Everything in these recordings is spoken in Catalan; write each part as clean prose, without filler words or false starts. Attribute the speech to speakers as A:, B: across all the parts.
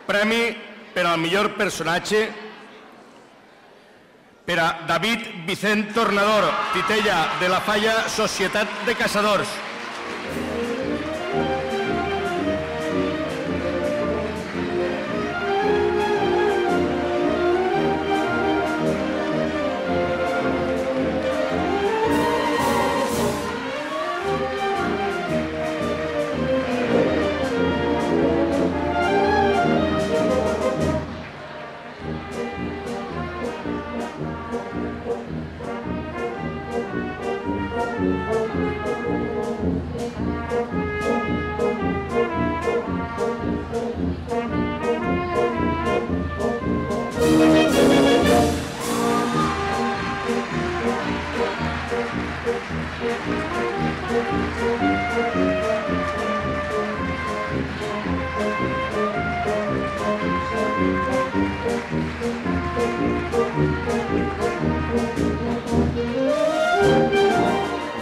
A: Premi per al millor personatge per a David Vicent Tornador, Titella de la Falla, Societat de Caçadors.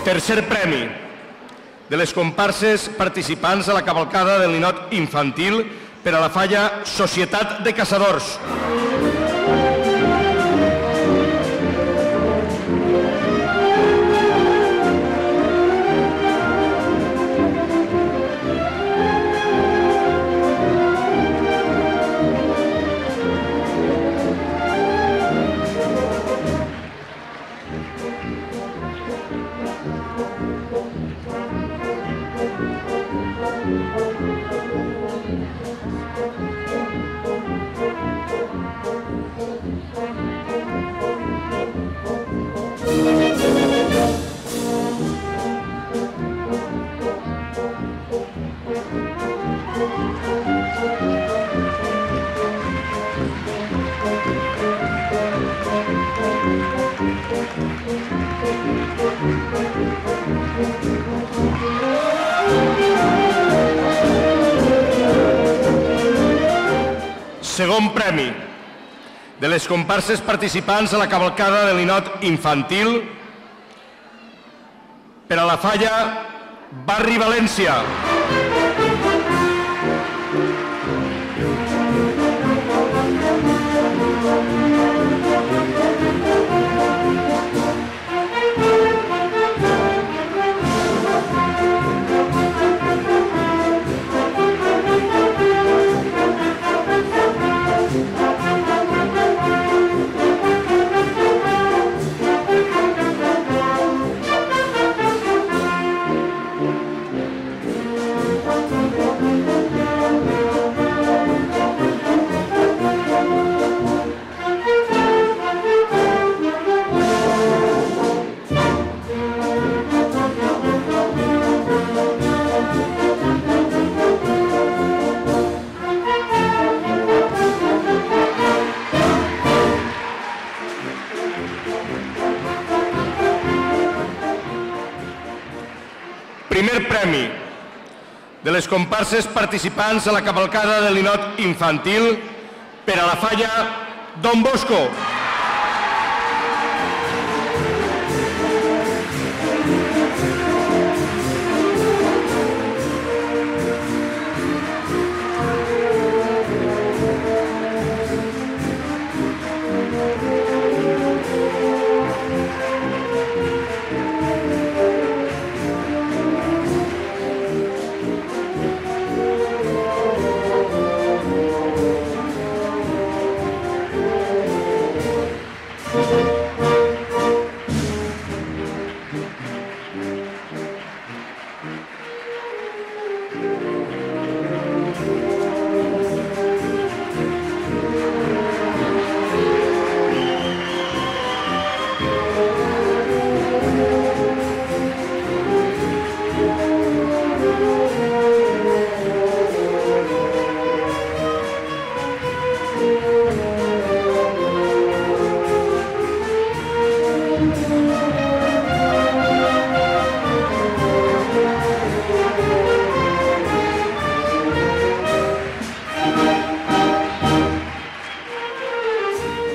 A: Tercer premi de les comparses participants a la cavalcada del ninot infantil per a la Falla, Societat de Caçadors. Segon premi de les comparses participants a la cavalcada del ninot infantil per a la Falla, Barri València. Primer premi de les comparses participants a la cavalcada del ninot infantil per a la Falla, Don Bosco.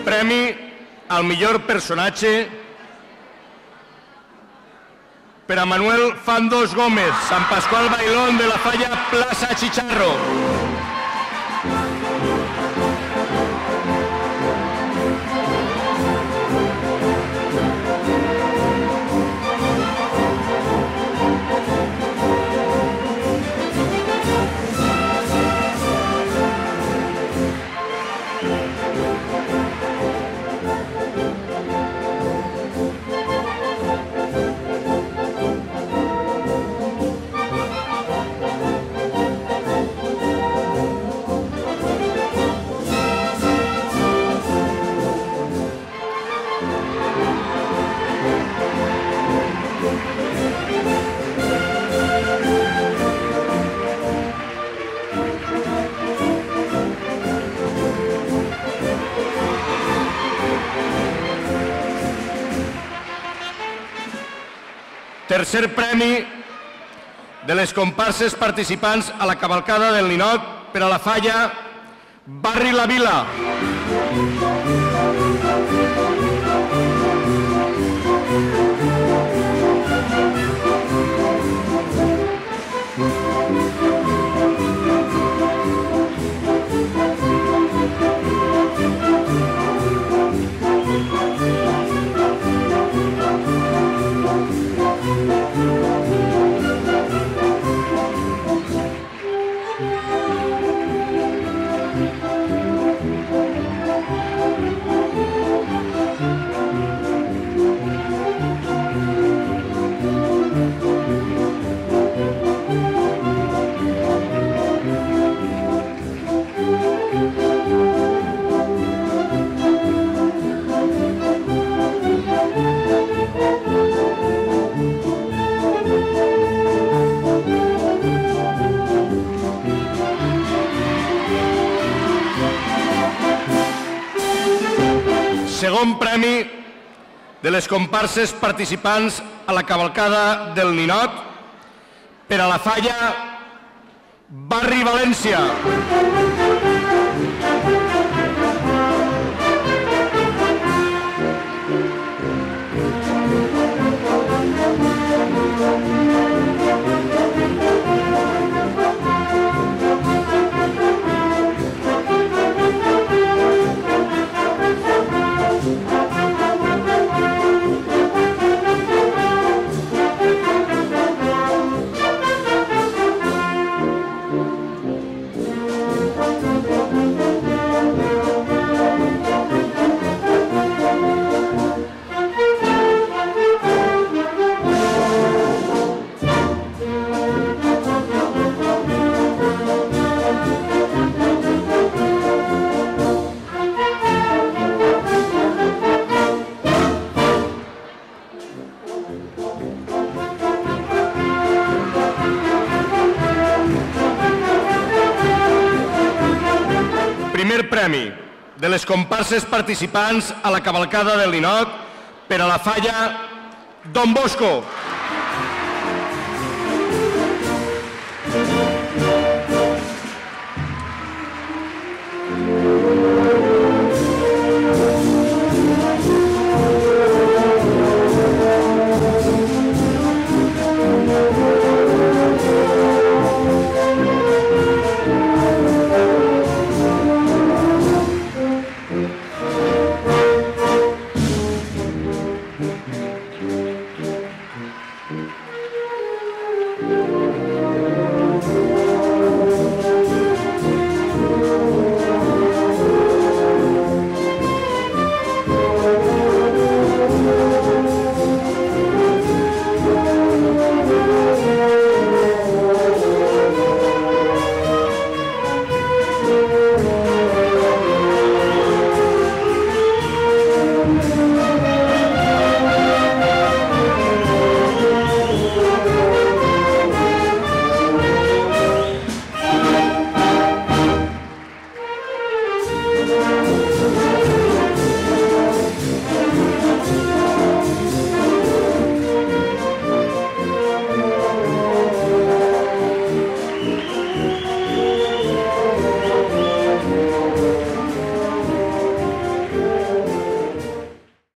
A: Premi al millor personatge per a Manuel Fandos Gómez, Sant Pasqual Bailón de la Falla, Plaça Chicharro. Tercer premi de les comparses participants a la cavalcada del Ninot per a la Falla, Barri La Vila. Segon premi de les comparses participants a la cavalcada del Ninot per a la Falla, Barri València. Primer premi de les comparses participants a la cavalcada del Ninot per a la Falla, Don Bosco.